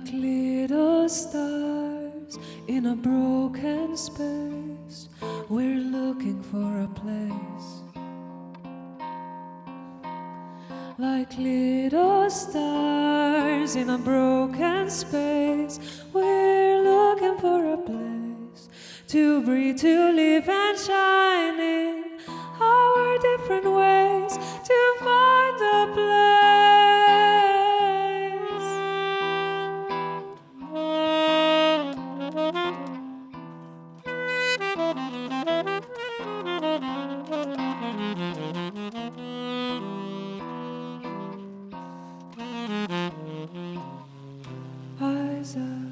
Like little stars in a broken space, we're looking for a place. Like little stars in a broken space, we're looking for a place to breathe, to live and shine in our different ways, to find a place. Eyes are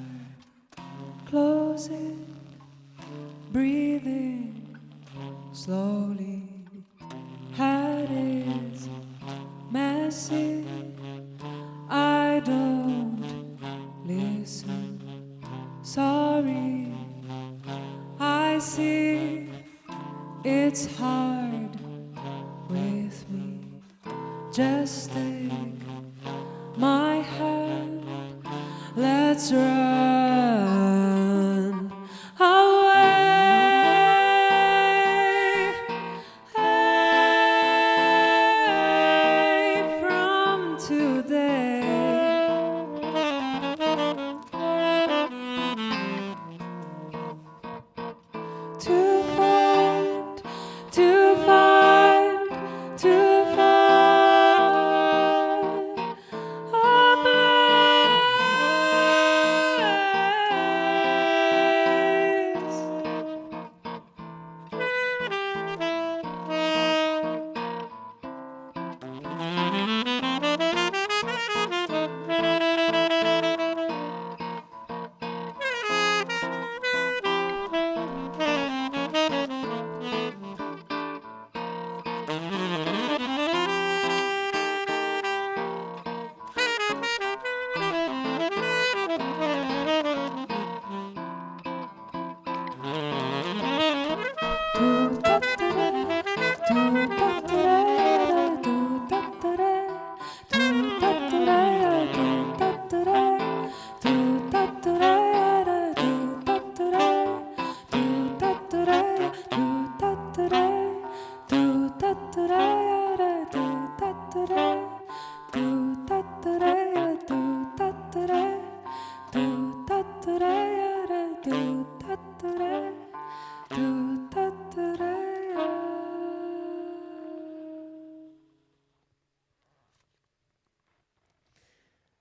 closing, breathing slowly. Head is messy, I don't listen. Sorry, I see it's hard with me. Just take my hand, let's run away from today. To find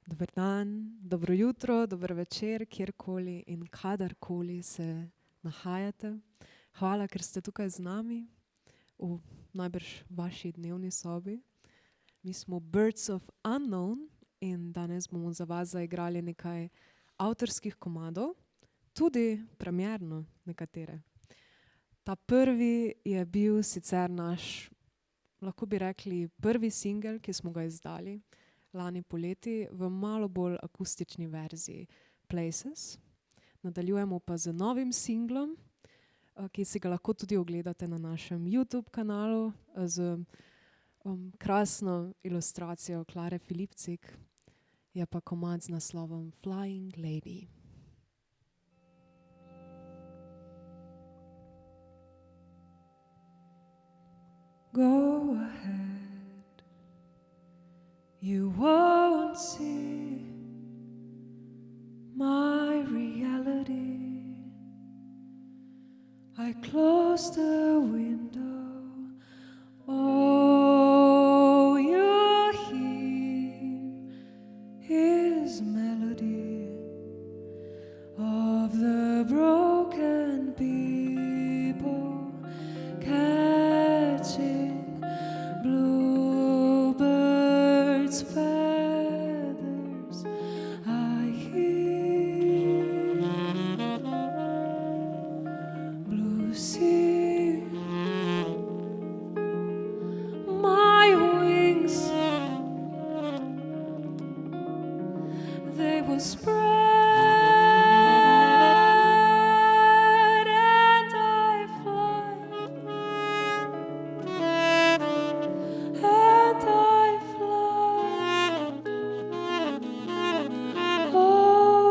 Dober dan, dobro jutro, dober večer, kjerkoli in kadarkoli se nahajate. Hvala, ker ste tukaj z nami v najbrž vaši dnevni sobi. Mi smo Birds of Unknown in danes bomo za vas zaigrali nekaj avtorskih komadov, tudi premierno nekatere. Ta prvi je bil sicer naš, lahko bi rekli, prvi singel, ki smo ga izdali lani poleti v malo bolj akustični verziji Places. Nadaljujemo pa z novim singlom, ki si ga lahko tudi ogledate na našem YouTube kanalu z krasno ilustracijo Klare Filipcik. Je pa komad z naslovom Flying Lady. Go ahead. You won't see my reality. I close the window. Oh, you hear his melody of the broken people catching bluebirds' feathers. I hear blue sea. My wings, they will spread. Oh,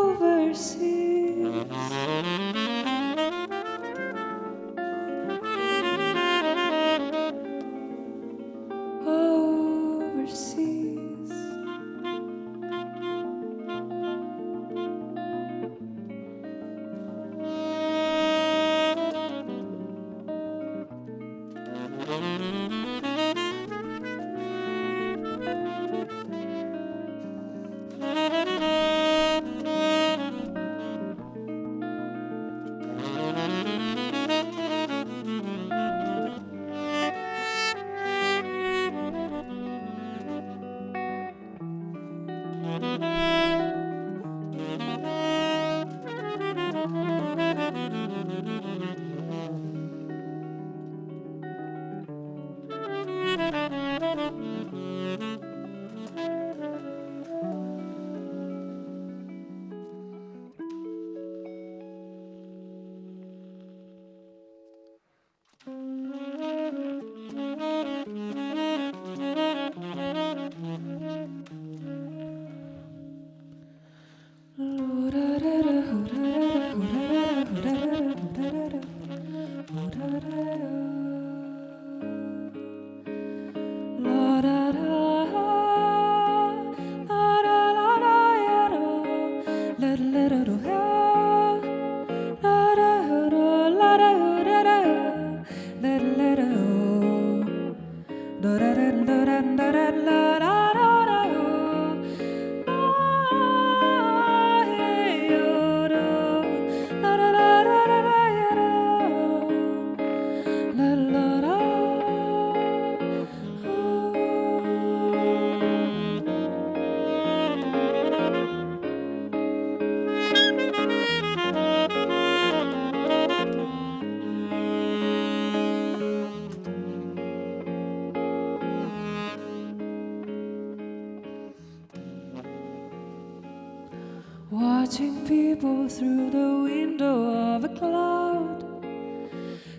Watching people through the window of a cloud,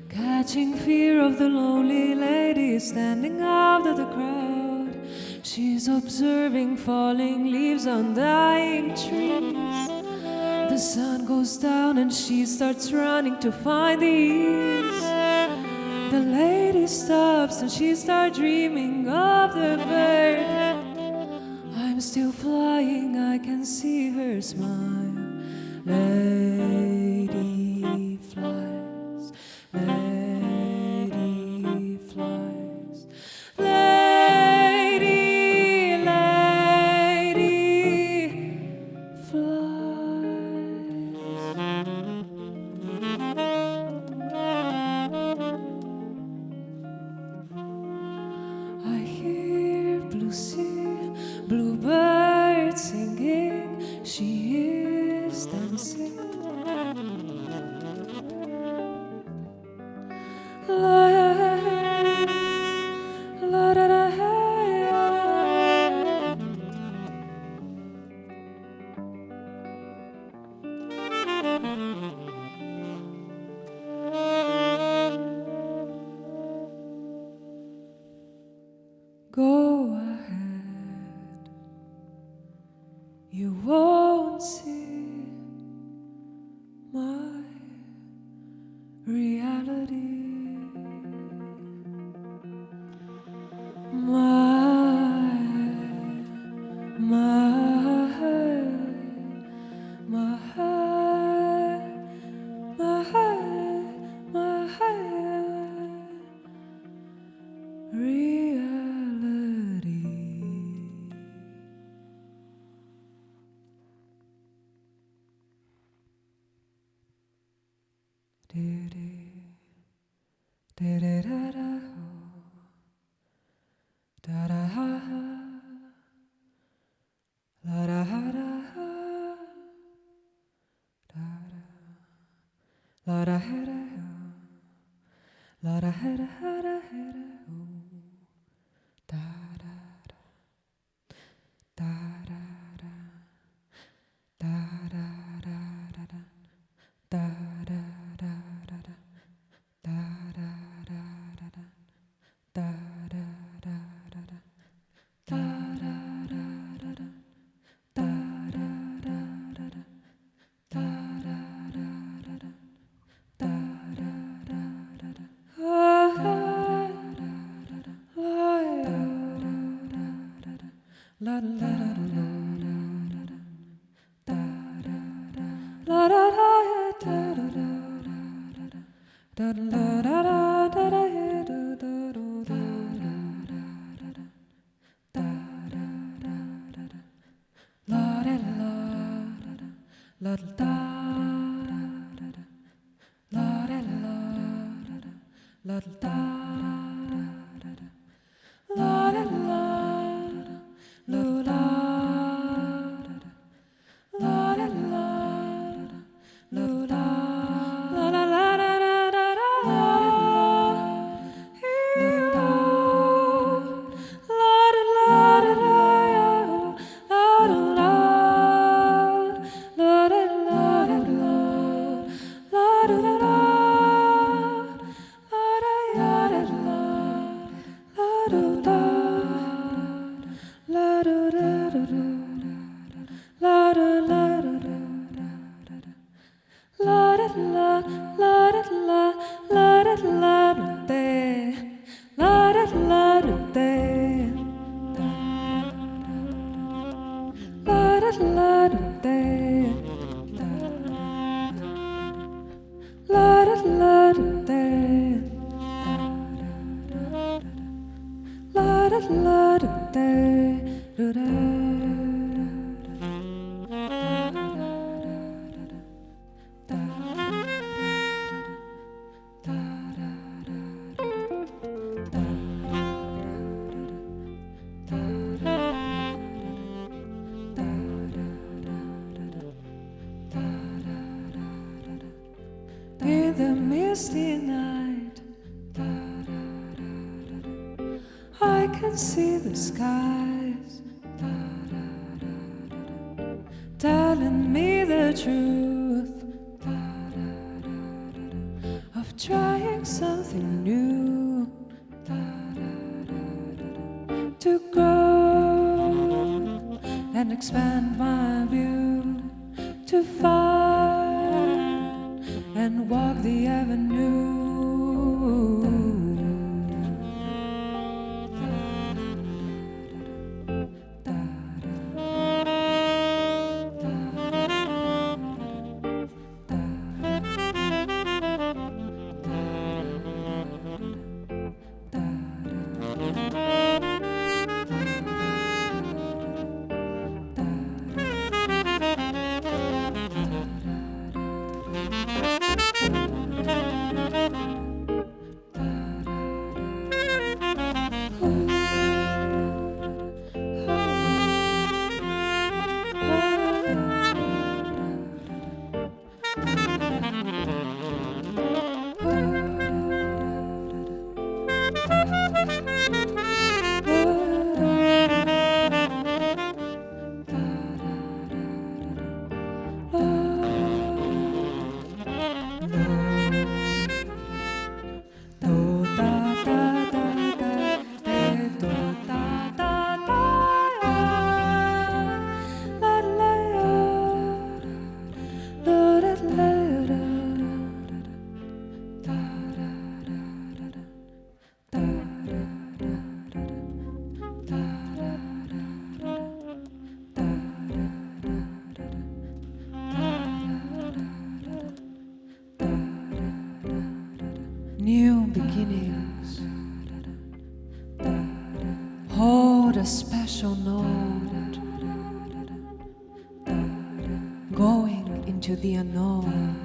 catching fear of the lonely lady standing out of the crowd. She's observing falling leaves on dying trees. The sun goes down and she starts running to find the ease. The lady stops and she starts dreaming of the bird. I'm still flying, I can see her smile. Lady flies, lady flies, lady, lady flies. I hear blue sea, bluebirds singing, she is dancing. La la da da Go ahead, you won't see my reality. In the misty night, I can see the skies telling me the truth of trying something new, to grow and expand my view, to find and walk the avenue. New beginnings hold a special note, going into the unknown,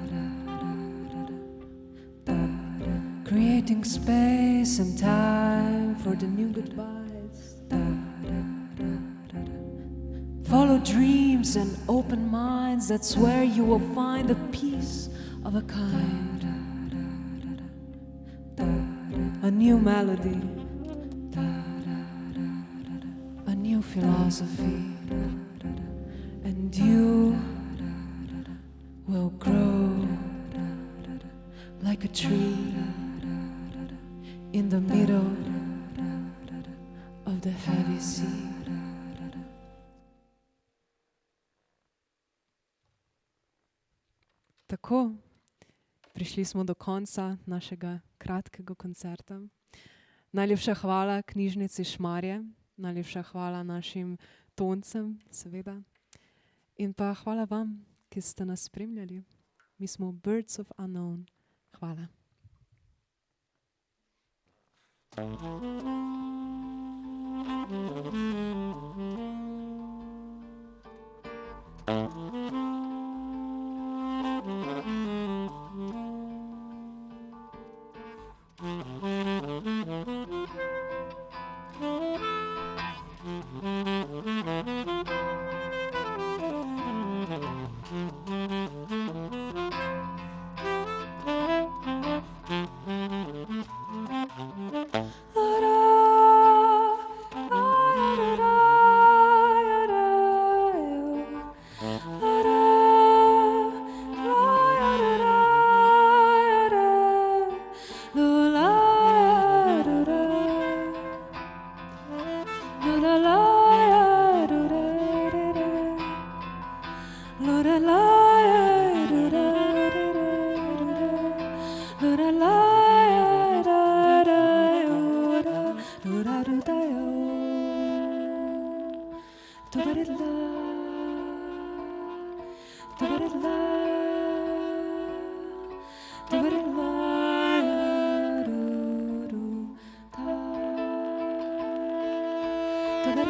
creating space and time for the new goodbyes. Follow dreams and open minds, that's where you will find the peace of a kind. A new melody, a new philosophy, and you will grow like a tree in the middle of the heavy sea. Tako, prišli smo do konca našega kratkega koncerta. Najlepša hvala Knjižnici Šmarje, najlepša hvala našim toncem, seveda. In pa hvala vam, ki ste nas spremljali. Mi smo Birds of Unknown. Hvala. Mm-hmm. Let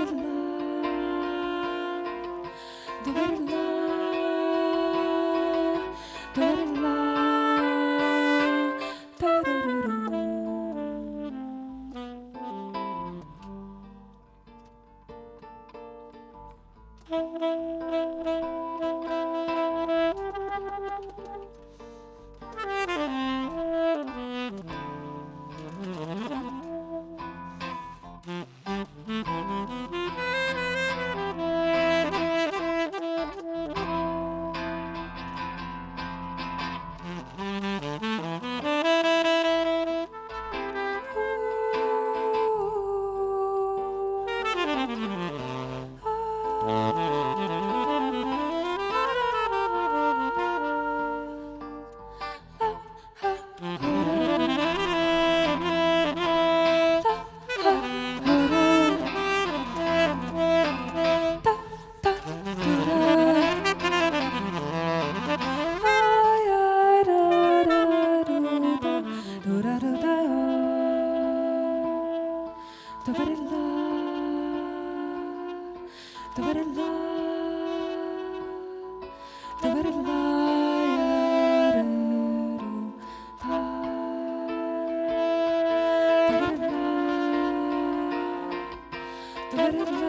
it